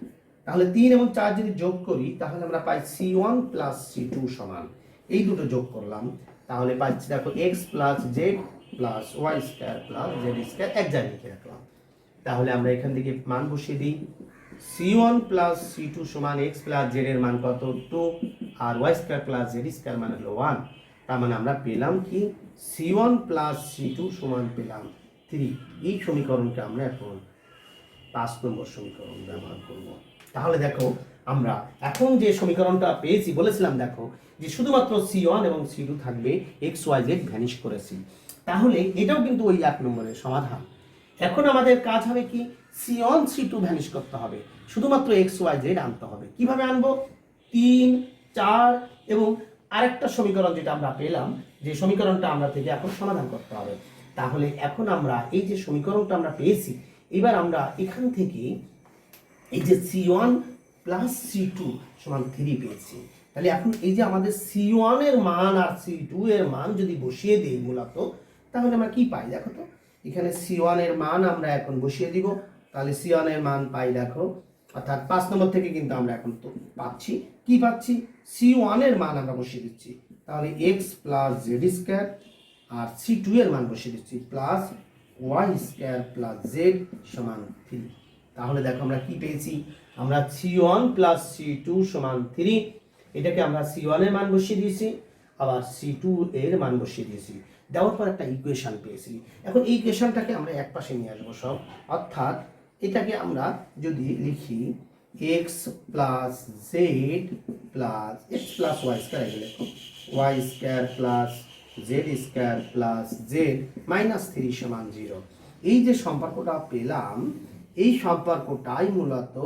তাহলে 3 এবং 4 যদি যোগ করি তাহলে আমরা পাই C1 প্লাস C2 সমান, এই দুটো যোগ করলাম তাহলে পাচ্ছি দেখো x plus Z plus Y square plus Z square, এক জায়গায় লিখে রাখলাম। তাহলে আমরা এখান থেকে মান বসিয়ে দিই, C1 প্লাস C2 সমান x প্লাস জেড এর মান কত 2 আর Y square plus Z square মান হলো 1। তার মানে আমরা পেলাম কি C1 প্লাস C2 সমান পেলাম 3। এই সমীকরণকে আমরা এখন 5 নম্বর সমীকরণ ব্যবহার করব। তাহলে দেখো আমরা এখন যে সমীকরণটা পেয়েছি, বলেছিলাম দেখো যে শুধুমাত্র C1 এবং C2 থাকবে, x y z ভ্যানিশ করেছি, তাহলে এটাও কিন্তু ওই 1 নম্বরের সমাধান। এখন আমাদের কাজ হবে কি C1 C2 ভ্যানিশ করতে হবে, শুধুমাত্র x y z আনতে হবে। কিভাবে আনবো? 3 4 এবং আরেকটা সমীকরণ যেটা আমরা পেলাম, যে সমীকরণটা আমরা থেকে এখন সমাধান করতে হবে। তাহলে এখন আমরা এই যে সমীকরণটা আমরা পেয়েছি, এবার আমরা এখান থেকে এই যে C1 প্লাস C2 সমান 3 পেয়েছি, তাহলে এখন এই যে আমাদের C1 এর মান আর C2 এর মান যদি বসিয়ে দিই মূলত, তাহলে আমরা কি পাই দেখো তো। এখানে C1 এর মান আমরা এখন বসিয়ে দিব, তাহলে C1 এর মান পাই দেখো, অর্থাৎ 5 নম্বর থেকে কিন্তু আমরা এখন তো পাচ্ছি কি পাচ্ছি, C1 এর মান আমরা বসিয়ে দিচ্ছি, তাহলে x প্লাস জেড স্কোয়ার, আর C2 এর মান বসিয়ে দিচ্ছি plus Y square plus z সমান 3। তাহলে দেখো আমরা কি পেয়েছি, আমরা C1 প্লাস C2 সমান 3, এটাকে আমরা C1 এর মান বসিয়ে দিয়েছি, আবার C2 এর মান বসিয়ে দিয়েছি, দেওয়ার পর একটা ইকুয়েশন পেয়েছি। এখন এই ইকুয়েশনটাকে আমরা এক পাশে নিয়ে আসবো সব, অর্থাৎ এটাকে আমরা যদি লিখি x plus Z plus x plus Y square, এগুলো Y square plus Z square plus Z minus 3 সমান 0। এই যে সম্পর্কটা পেলাম, এই সম্পর্কটাই মূলত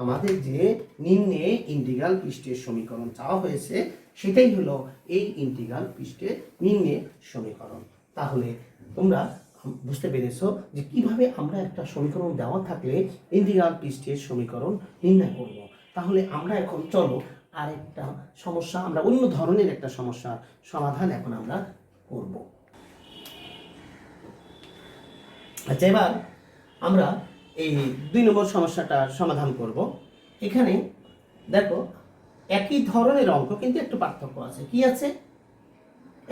আমাদের যে নিম্নে ইন্টিগ্রাল পৃষ্ঠের সমীকরণ চাওয়া হয়েছে, সেটাই হলো এই ইন্টিগ্রাল পৃষ্ঠের নিম্নে সমীকরণ। তাহলে তোমরা বুঝতে পেরেছো যে কিভাবে আমরা একটা সমীকরণ দেওয়া থাকলে ইন্টিগ্রাল পৃষ্ঠের সমীকরণ নির্ণয় করব। তাহলে আমরা এখন চলো আরেকটা সমস্যা, আমরা অন্য ধরনের একটা সমস্যার সমাধান এখন আমরা করব। আচ্ছা, এবার আমরা এই 2 নম্বর সমস্যাটার সমাধান করব। এখানে দেখো একই ধরনের অঙ্ক কিন্তু একটু পার্থক্য আছে। কি আছে?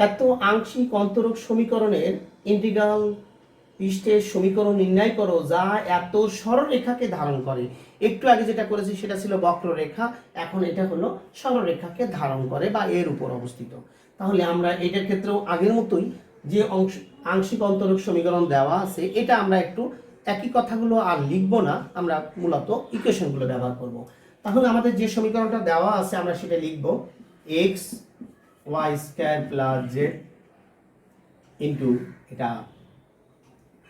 এত আংশিক অন্তরক সমীকরণের ইন্টিগ্রাল পৃষ্ঠের সমীকরণ নির্ণয় করো যা এত সরলরেখাকে ধারণ করে। একটু আগে যেটা করেছি সেটা ছিল বক্ররেখা, এখন এটা হলো সরলরেখাকে ধারণ করে বা এর উপর অবস্থিত। তাহলে আমরা এটার ক্ষেত্রেও আগের মতোই যে আংশিক অন্তরক সমীকরণ দেওয়া আছে, এটা আমরা একটু একই কথাগুলো আর লিখবো না, আমরা মূলত ইকুয়েশনগুলো ব্যবহার করব। তাহলে আমাদের যে সমীকরণটা দেওয়া আছে আমরা সেটা লিখব x y square plus z into এটা p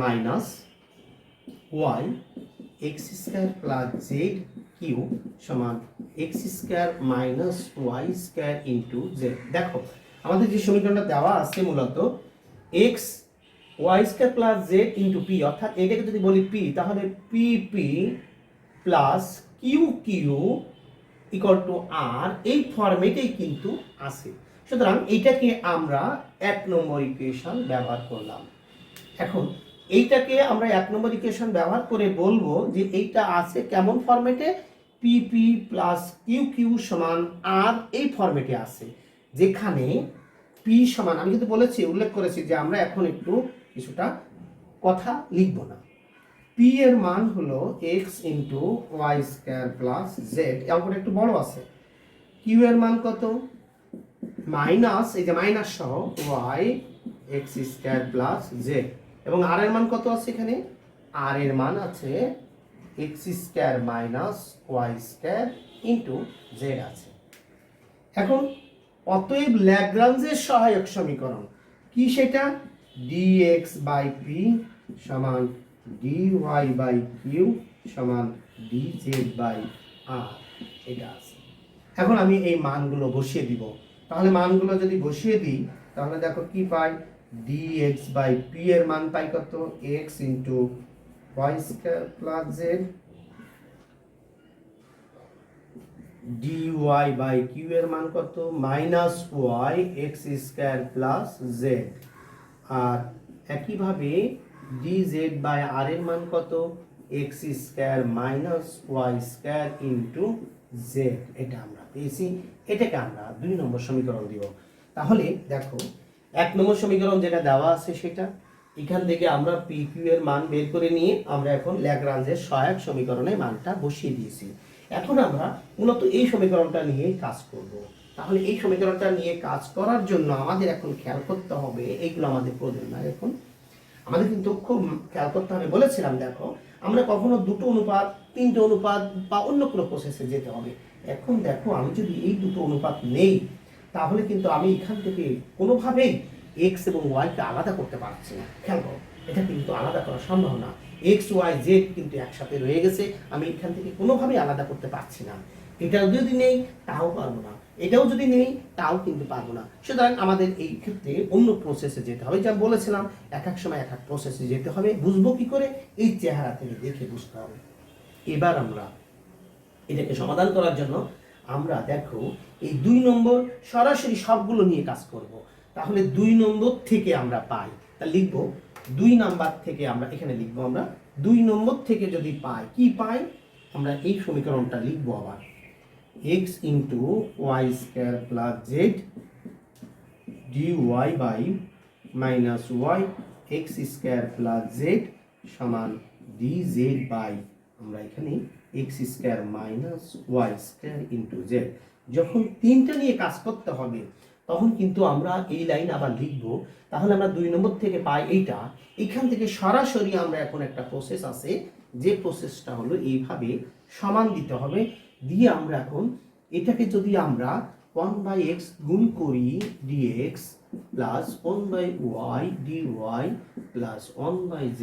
minus y x square plus z q সমান x square minus y square into z। দেখো আমাদের যে সমীকরণটা দেওয়া আছে মূলত x y square plus z into p, অর্থাৎ এটাকে যদি বলি p, তাহলে pp plus Q Q equal to R, এই ফরম্যাটেই কিন্তু আছে। সুতরাং এইটাকে আমরা 1 নম্বর ইকুয়েশন ব্যবহার করলাম। এখন এইটাকে আমরা 1 নম্বর ইকুয়েশন ব্যবহার করে বলবো যে এইটা আছে কেমন ফরম্যাটে, pp প্লাস কিউ কিউ সমান আর, এই ফরম্যাটে আছে, যেখানে p সমান, আমি কিন্তু বলেছি উল্লেখ করেছি যে আমরা এখন একটু কিছুটা কথা লিখব না। p এর মান হলো x into Y square plus z, এর উপরে একটু বড় আছে। q এর মান কত, মাইনাস, এই যে মাইনাস সহ y x square plus Z, এবং r এর মান কত আছে এখানে, r এর মান আছে x square minus Y square into z আছে। এখন অতএব ল্যাগ্রাঞ্জের সহায়ক সমীকরণ কি, সেটা dx বাই p সমান dy বাই q সমান dz বাই r, এটা আছে। এখন আমি এই মানগুলো বসিয়ে দিব। তাহলে মানগুলো যদি বসিয়ে দিই তাহলে দেখো কি পাই, dx বাই p এর মান পাই কত, x into Y square plus Z dy by Q এর মান কত minus Y x square plus Z, আর একইভাবে dz বাই আর এর মান কত X square minus Y square into Z. এটা আমরা পেয়েছি, এটাকে আমরা 2 নম্বর সমীকরণ দিব। তাহলে দেখো 1 নম্বর সমীকরণ যেটা দেওয়া আছে সেটা এখান থেকে আমরা পি কিউ এর মান বের করে নিয়ে আমরা এখন ল্যাগ্রাঞ্জের সহায়ক সমীকরণে মানটা বসিয়ে দিয়েছি। এখন আমরা মূলত এই সমীকরণটা নিয়ে কাজ করব। তাহলে এই সমীকরণটা নিয়ে কাজ করার জন্য আমাদের এখন খেয়াল করতে হবে, এইগুলো আমাদের প্রয়োজন না, এখন আমাদের কিন্তু খুব খেয়াল করতে হবে। বলেছিলাম দেখো আমরা কখনো 2টো অনুপাত 3টে অনুপাত বা অন্য কোনো প্রসেসে যেতে হবে। এখন দেখো আমি যদি এই 2টো অনুপাত নেই তাহলে কিন্তু আমি এখান থেকে কোনোভাবেই এক্স এবং ওয়াইকে আলাদা করতে পারছি না। খেয়াল করো, এটা কিন্তু আলাদা করা সম্ভব না। এক্স ওয়াই জেড কিন্তু একসাথে রয়ে গেছে, আমি এখান থেকে কোনোভাবেই আলাদা করতে পারছি না। এটাও যদি নেই তাও পারবো না, এটাও যদি নেই তাও কিন্তু পারবো না। সুতরাং আমাদের এই ক্ষেত্রে অন্য প্রসেসে যেতে হবে। যা বলেছিলাম এক এক সময় এক এক প্রসেসে যেতে হবে। বুঝবো কি করে? এই চেহারা থেকে দেখে বুঝতে হবে। এবার আমরা এটাকে সমাধান করার জন্য আমরা দেখো এই 2 নম্বর সরাসরি সবগুলো নিয়ে কাজ করব। তাহলে 2 নম্বর থেকে আমরা পাই, তা লিখবো 2 নাম্বার থেকে আমরা এখানে লিখবো, আমরা 2 নম্বর থেকে যদি পাই, কি পাই আমরা এই সমীকরণটা লিখবো আবার x into Y square plus Z dy by minus Y x square plus z সমান dz বাই আমরা এখানে x square minus Y square into z. যখন 3টা নিয়ে কাজ করতে হবে তখন কিন্তু আমরা এই লাইন আবার লিখবো। তাহলে আমরা 2 নম্বর থেকে পাই এইটা, এখান থেকে সরাসরি আমরা এখন একটা প্রসেস আছে, যে প্রসেসটা হলো এইভাবে সমান দিতে হবে। দিয়ে আমরা এখন এটাকে যদি আমরা 1/x গুণ করি dx plus 1/y dy plus 1/z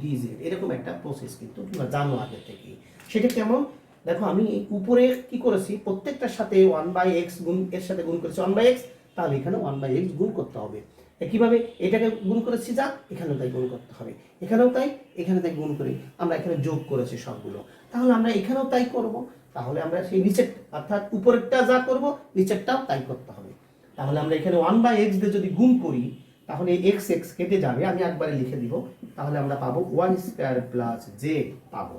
dz, এরকম একটা প্রসেস কিন্তু তোমরা জানো আগে থেকে। সেটা কেমন দেখো, আমি উপরে কি করেছি প্রত্যেকটার সাথে 1/x গুণ এর সাথে গুণ করেছি 1/x, তাহলে এখানে 1/x গুণ করতে হবে। কিভাবে এটাকে গুণ করেছি, যা এখানেও তাই গুণ করতে হবে, এখানেও তাই এখানে তাই গুণ করে আমরা এখানে যোগ করেছি সবগুলো, তাহলে আমরা এখানেও তাই করব। তাহলে আমরা সেই নিচের অর্থাৎ উপরেরটা যা করব নিচেরটাও তাই করতে হবে। তাহলে আমরা এখানে 1/x দিয়ে যদি গুণ করি তাহলে x x কেটে যাবে, আমি একবারে লিখে দিব, তাহলে আমরা পাবো y স্কয়ার প্লাস z পাবো।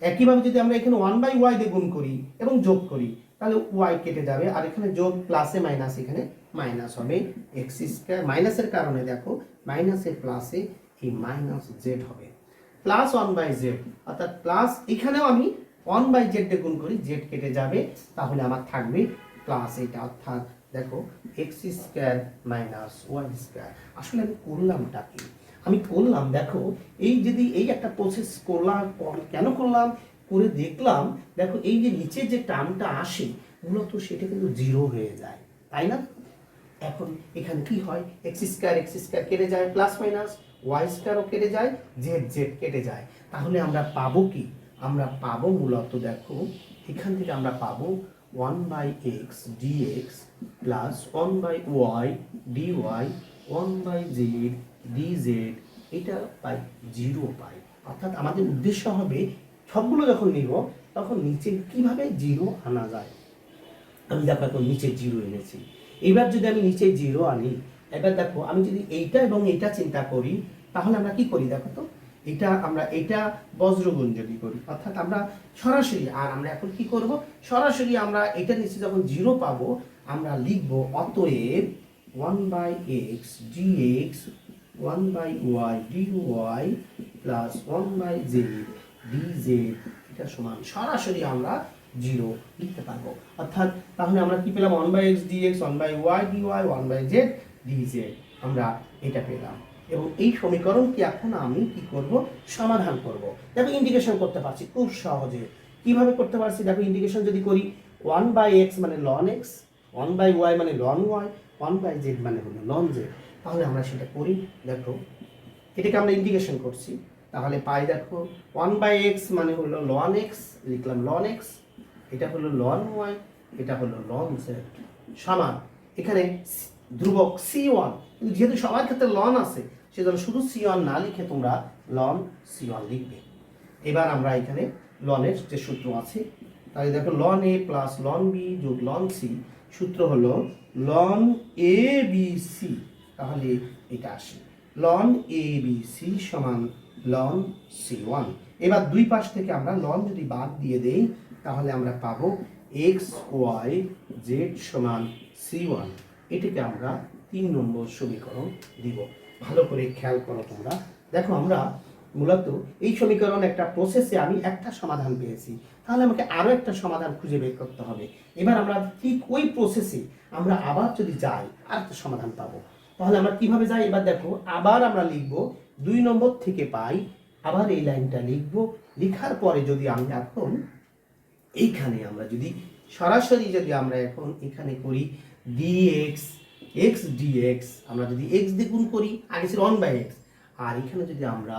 একইভাবে যদি আমরা এখানে 1/y দিয়ে গুণ করি এবং যোগ করি তাহলে y কেটে যাবে, আর এখানে যোগ প্লাসে মাইনাস এখানে মাইনাস হবে x স্কয়ার, মাইনাসের কারণে দেখো মাইনাসে প্লাসে এই মাইনাস z হবে প্লাস 1/z, অর্থাৎ প্লাস এখানেও আমি 1/z দিয়ে গুণ করি z কেটে যাবে, তাহলে আমার থাকবে প্লাস এটা, অর্থাৎ দেখো x square minus y square. আসলে আমি করলামটা কি? আমি করলাম দেখো এই যদি এই একটা প্রসেস করলাম, কেন করলাম করে দেখলাম দেখো এই যে নিচে যে টার্মটা আসে মূলত সেটা কিন্তু 0 হয়ে যায়, তাই না? এখন এখানে কি হয় x স্কয়ার কেটে যায় প্লাস মাইনাস y স্কয়ারও কেটে যায় z কেটে যায়, তাহলে আমরা পাবো কি? আমরা পাবো মূলত দেখো এখান থেকে আমরা পাবো 1/x dx plus 1/y dy 1/z dz, এটা পাই 0 পাই। অর্থাৎ আমাদের উদ্দেশ্য হবে সবগুলো যখন নিব তখন নিচে কিভাবে 0 আনা যায়। আমি দেখো এখন নিচে 0 এনেছি, এবার যদি আমি নিচে 0 আনি, এবার দেখো আমি যদি এইটা এবং এইটা চিন্তা করি তাহলে আমরা কি করি দেখো তো, এটা আমরা এটা বজ্রগুণ যদি করি অর্থাৎ আমরা সরাসরি, আর আমরা এখন কি করব সরাসরি আমরা এটা নিচে যখন 0 পাবো আমরা লিখব অতএব 1/x dx 1/y dy plus 1/z dz এটা সমান সরাসরি আমরা 0 লিখতে পারবো। অর্থাৎ তাহলে আমরা কি পেলাম 1/x dx 1/y dy 1/z dz, আমরা এটা পেলাম। এবং এই সমীকরণকে এখন আমি কি করব সমাধান করব। দেখো ইন্টিগ্রেশন করতে পারছি খুব সহজে। কিভাবে করতে পারছি দেখো, ইন্টিগ্রেশন যদি করি 1/x মানে ln x, 1/y মানে ln y, 1/z মানে হলো ln z, তাহলে আমরা সেটা করি। দেখো এটাকে আমরা ইন্টিগ্রেশন করছি, তাহলে পাই দেখো 1/x মানে হলো ln x, লিখলাম ln x, এটা হলো ln y, এটা হলো ln z সমান এখানে ধ্রুবক c1, যেহেতু সবার ক্ষেত্রে ln আছে সেজন্য শুধু c1 না লিখে তোমরা ln c1 লিখবে। এবার আমরা এখানে লনের যে সূত্র আছে, তাহলে দেখো লন এ প্লাস লন বি যোগ লন সি, সূত্র হলো লন এ বি সি, তাহলে এটা আসে লন এ বি সি সমান লন সি ওয়ান। এবার দুই পাশ থেকে আমরা লন যদি বাদ দিয়ে দেই তাহলে আমরা পাবো এক্স ওয়াই জেড সমান সি ওয়ান। এটাকে আমরা 3 নম্বর সমীকরণ দিব। ভালো করে খেয়াল করো তোমরা। দেখো আমরা মূলত এই সমীকরণ একটা প্রসেসে আমি একটা সমাধান পেয়েছি, তাহলে আমাকে আরও একটা সমাধান খুঁজে বের করতে হবে। এবার আমরা ঠিক ওই প্রসেসে আমরা আবার যদি যাই আর একটা সমাধান পাবো, তাহলে আমরা কিভাবে যাই এবার দেখো। আবার আমরা লিখব 2 নম্বর থেকে পাই, আবার এই লাইনটা লিখব। লেখার পরে যদি আমি এখন এইখানে আমরা যদি সরাসরি যদি আমরা এখন এখানে করি dx x dx, আমরা যদি x দিয়ে গুণ করি, আগে ছিল 1/x, আর এখানে যদি আমরা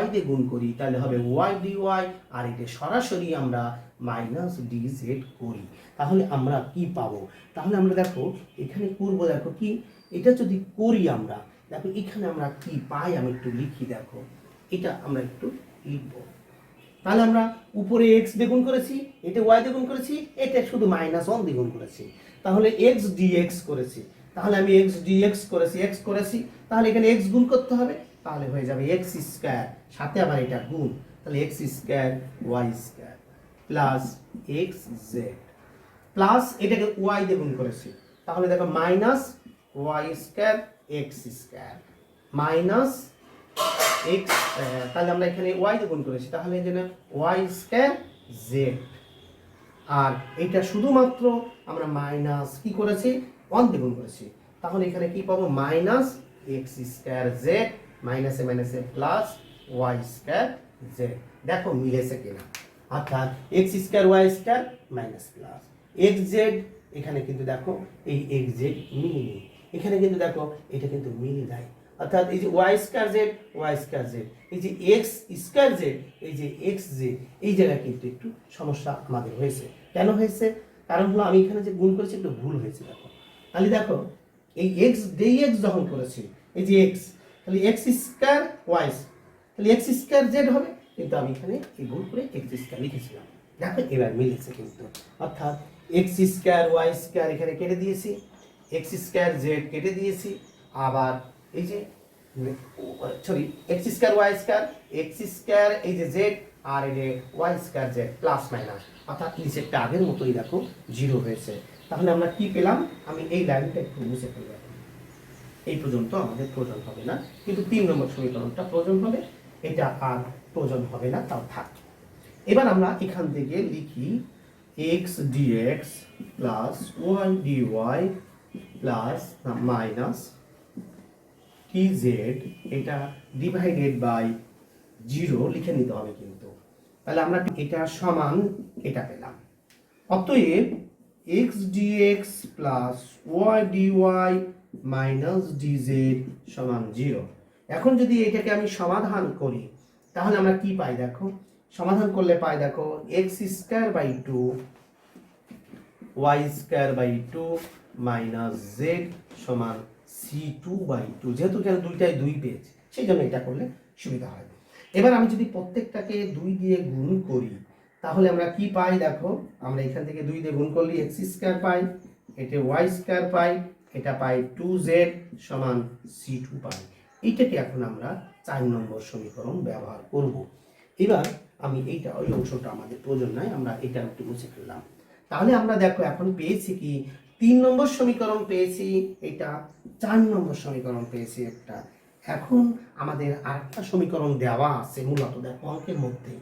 y দিয়ে গুণ করি তাহলে হবে y dy, আর এটা সরাসরি আমরা মাইনাস dz করি, তাহলে আমরা কি পাবো? তাহলে আমরা দেখো এখানে করব, দেখো কি এটা যদি করি আমরা, দেখো এখানে আমরা কি পাই আমি একটু লিখি। দেখো এটা আমরা একটু লিখবো। তাহলে আমরা উপরে x দ্বিগুণ করেছি, এটা y দ্বিগুণ করেছি, এটা শুধু -1 দ্বিগুণ করেছি, তাহলে x dx করেছি। তাহলে আমি x dx করেছি, x করেছি, তাহলে এখানে x গুণ করতে হবে, তাহলে হয়ে যাবে x স্কয়ার, সাথে আবার এটা গুণ, তাহলে x square y square plus xz plus এটাকে y দিয়ে গুণ করেছি, তাহলে দেখো minus y square x square minus x, তাহলে আমরা এখানে y দিয়ে গুণ করেছি, তাহলে এই জন্য y স্কয়ার z, আর এটা শুধুমাত্র আমরা মাইনাস কি করেছি 1 দিয়ে গুণ করেছি, তাহলে এখানে কি পাবো মাইনাস x স্কয়ার z মাইনাসে মাইনাসে প্লাস y স্কয়ার z। দেখো মিলেছে কিনা, অর্থাৎ x square y square minus plus xz, এখানে কিন্তু দেখো এই xz মিলে, এখানে কিন্তু দেখো এটা কিন্তু মিলে যায়, অর্থাৎ এই যে y square z y square z, এই যে x স্কয়ার z, এই যে xz, এই জায়গায় কিন্তু একটু সমস্যা আমাদের হয়েছে। কেন হয়েছে? কারণ হলো আমি এখানে যে গুণ করেছি একটু ভুল হয়েছে। দেখো তাহলে দেখো এই x dx যখন করেছি, এই যে x, তাহলে x স্কয়ার y, তাহলে x স্কয়ার z হবে, কিন্তু আমি এখানে এই ভুল করে x স্কয়ার লিখেছিলাম। দেখো এবার মিলেছে কিন্তু, অর্থাৎ x স্কয়ার y স্কয়ার এখানে কেটে দিয়েছি, x স্কয়ার z কেটে দিয়েছি, আবার এই যে sorry x square y square, x square এই যে z, আর এই যে y square z plus minus, অর্থাৎ নিচেরটা আগের মতোই দেখো 0 হয়েছে। তাহলে আমরা কি পেলাম? আমি এই লাইনটা একটু মুছে ফেলব, এই পর্যন্ত আমাদের প্রয়োজন হবে না, কিন্তু 3 নম্বর সমীকরণটা প্রয়োজন হবে, এটা আর প্রয়োজন হবে না, তাও থাক। এবার আমরা এখান থেকে লিখি x dx plus y dy plus minus tz, এটা ডিভাইডেড বাই 0 লিখে নিতে হবে কিন্তু। তাহলে আমরা এটা সমান এটা পেলাম, অতএব x dx plus y dy minus dz সমান 0। এখন যদি এটাকে আমি সমাধান করি তাহলে আমরা কি পাই? দেখো সমাধান করলে পাই দেখো x square by 2 y square by 2 minus z সমান c2 বাই 2, যেহেতু এখানে দুইটাই 2 পেয়েছি সেই জন্য এটা করলে সুবিধা হয়। এবার আমি যদি প্রত্যেকটাকে 2 দিয়ে গুণ করি তাহলে আমরা কি পাই? দেখো আমরা এখান থেকে 2 দিয়ে গুণ করলে x স্কয়ার পাই, এটা y স্কয়ার পাই, এটা পাই 2z সমান c2 পাই। এইটাকে এখন আমরা 4 নম্বর সমীকরণ ব্যবহার করব। এবার আমি এইটা ওই অংশটা আমাদের প্রয়োজন নাই, আমরা এটা একটু মুছে ফেললাম। তাহলে আমরা দেখো এখন পেয়েছি কি 3 নম্বর সমীকরণ পেয়েছি, এটা 4 নম্বর সমীকরণ পেয়েছি একটা। এখন আমাদের আরেকটা সমীকরণ দেওয়া আছে মূলত দেখো অঙ্কের মধ্যে,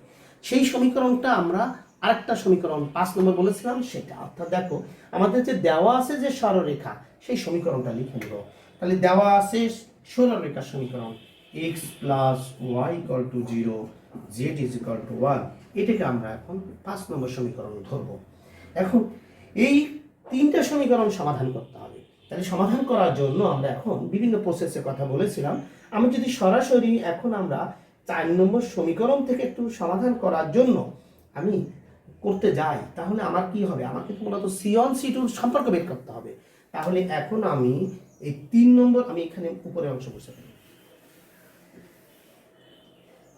সেই সমীকরণটা আমরা আরেকটা সমীকরণ 5 নম্বর বলেছিলাম সেটা, অর্থাৎ দেখো আমাদের যে দেওয়া আছে যে সরলরেখা সেই সমীকরণটা লিখে নেব। তাহলে দেওয়া আছে সরলরেখার সমীকরণ x plus y equal to 0 z is equal to 1, এটাকে আমরা এখন 5 নম্বর সমীকরণ ধরব। এখন এই 3টা সমীকরণ সমাধান করতে হবে। তাহলে সমাধান করার জন্য আমরা এখন বিভিন্ন প্রসেসের কথা বলেছিলাম, আমি যদি সরাসরি এখন আমরা 4 নম্বর সমীকরণ থেকে একটু সমাধান করার জন্য আমি করতে যাই তাহলে আমার কি হবে? আমাকে মূলত c1 c2 সম্পর্ক বের করতে হবে। তাহলে এখন আমি এই 3 নম্বর আমি এখানে উপরে অংশ বসে ফেলি,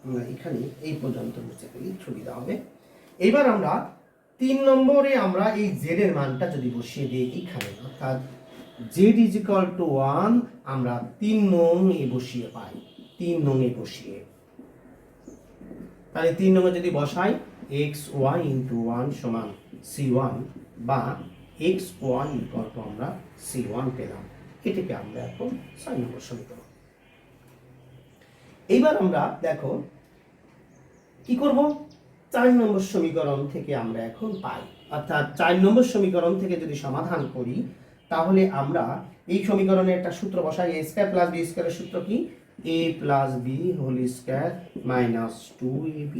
আমরা এখানে এই পর্যন্ত বুঝতে পারি সুবিধা হবে। এবার আমরা 3 নম্বরে আমরা এই z এর মানটা যদি বসিয়ে দিই এখানে, অর্থাৎ z = 1 আমরা 3 নং এ বসিয়ে পাই, 3 নং এ বসিয়ে, তাহলে 3 নং এ যদি বসাই xy × 1 সমান c1 বা xy = আমরা c1 পেলাম। এটাকে আমরা এখন 6 নম্বর সমীকরণ। এইবার আমরা দেখো কি করব, 4 নম্বর সমীকরণ থেকে আমরা এখন পাই, অর্থাৎ 4 নম্বর সমীকরণ থেকে যদি সমাধান করি তাহলে আমরা এই সমীকরণে একটা সূত্র বসাই, a² + b² এর সূত্র কি, a + b² - 2ab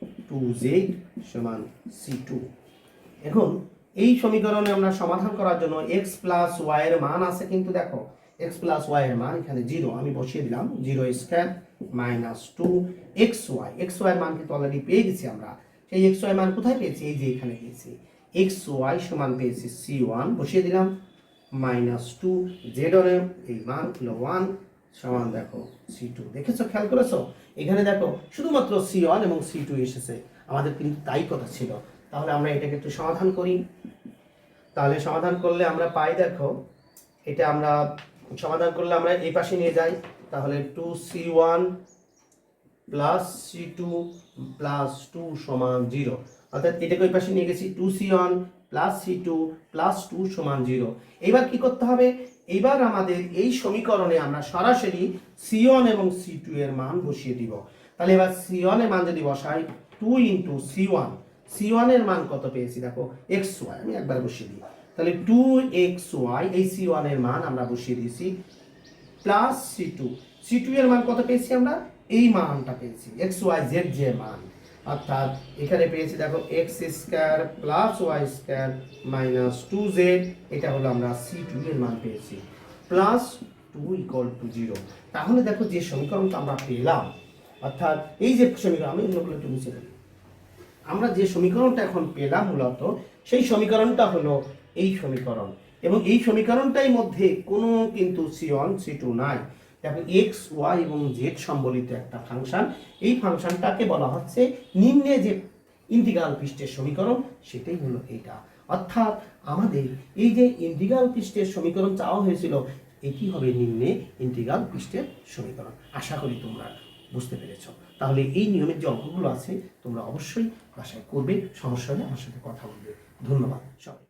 - 2z = c2। এখন এই সমীকরণে আমরা সমাধান করার জন্য x + y এর মান আছে, কিন্তু দেখো x + y এর মান এখানে 0, আমি বসিয়ে দিলাম 0² - 2xy, xy এর মান কিন্তু অলরেডি পেয়ে গেছি আমরা। সেই xy মান কোথায় পেয়েছি, এই যে এখানে পেয়েছি, xy সমান পেয়েছি c1, বসিয়ে দিলাম -2 z এর এই মান হলো 1 সমান দেখো c2। দেখেছো, খেয়াল করেছো, এখানে দেখো শুধুমাত্র c1 এবং c2 এসেছে, আমাদের কিন্তু তাই কথা ছিল। তাহলে আমরা এটাকে একটু সমাধান করি। তাহলে সমাধান করলে আমরা পাই, দেখো এটা আমরা সমাধান করলে আমরা এই পাশে নিয়ে যাই, তাহলে 2c1 + c2 + 2 = 0, অর্থাৎ এটাকে ওই পাশে নিয়ে গেছি, 2c1 + c2 + 2 = 0। এবার কি করতে হবে, এবার আমাদের এই সমীকরণে আমরা সরাসরি c1 এবং c2 এর মান বসিয়ে দিব। তাহলে এবার c1 এর মান যদি বসাই 2 × c1, c1 এর মান কত পেয়েছি দেখো xy, আমি একবার বসিয়ে দিই, তাহলে 2xy এই c1 এর মান আমরা বসিয়ে দিয়েছি প্লাস c2 এর মান কত পেয়েছি আমরা, এই মানটা পেয়েছি xyz যে মান, অর্থাৎ এখানে পেয়েছি দেখো x² + y² - 2z, এটা হলো আমরা c2 এর মান পেয়েছি, +2 = 0। তাহলে দেখো যে সমীকরণটা আমরা পেলাম, অর্থাৎ এই যে সমীকরণ, আমি অন্যগুলো একটু মুছে দিই, আমরা যে সমীকরণটা এখন পেলাম মূলত সেই সমীকরণটা হলো এই সমীকরণ, এবং এই সমীকরণটার মধ্যে কোনো কিন্তু c1 c2 নাই। দেখো x y এবং z সম্বলিত একটা ফাংশন, এই ফাংশনটাকে বলা হচ্ছে নিম্নে যে ইন্টিগ্রাল পৃষ্ঠের সমীকরণ, সেটাই হলো এটা। অর্থাৎ আমাদের এই যে ইন্টিগ্রাল পৃষ্ঠের সমীকরণ চাওয়া হয়েছিল, এটি হবে নিম্নে ইন্টিগ্রাল পৃষ্ঠের সমীকরণ। আশা করি তোমরা বুঝতে পেরেছ। তাহলে এই নিয়মের যে অঙ্কগুলো আছে তোমরা অবশ্যই বাসায় করবে, সমস্যা হলে আমার সাথে কথা বলবে। ধন্যবাদ সবাই।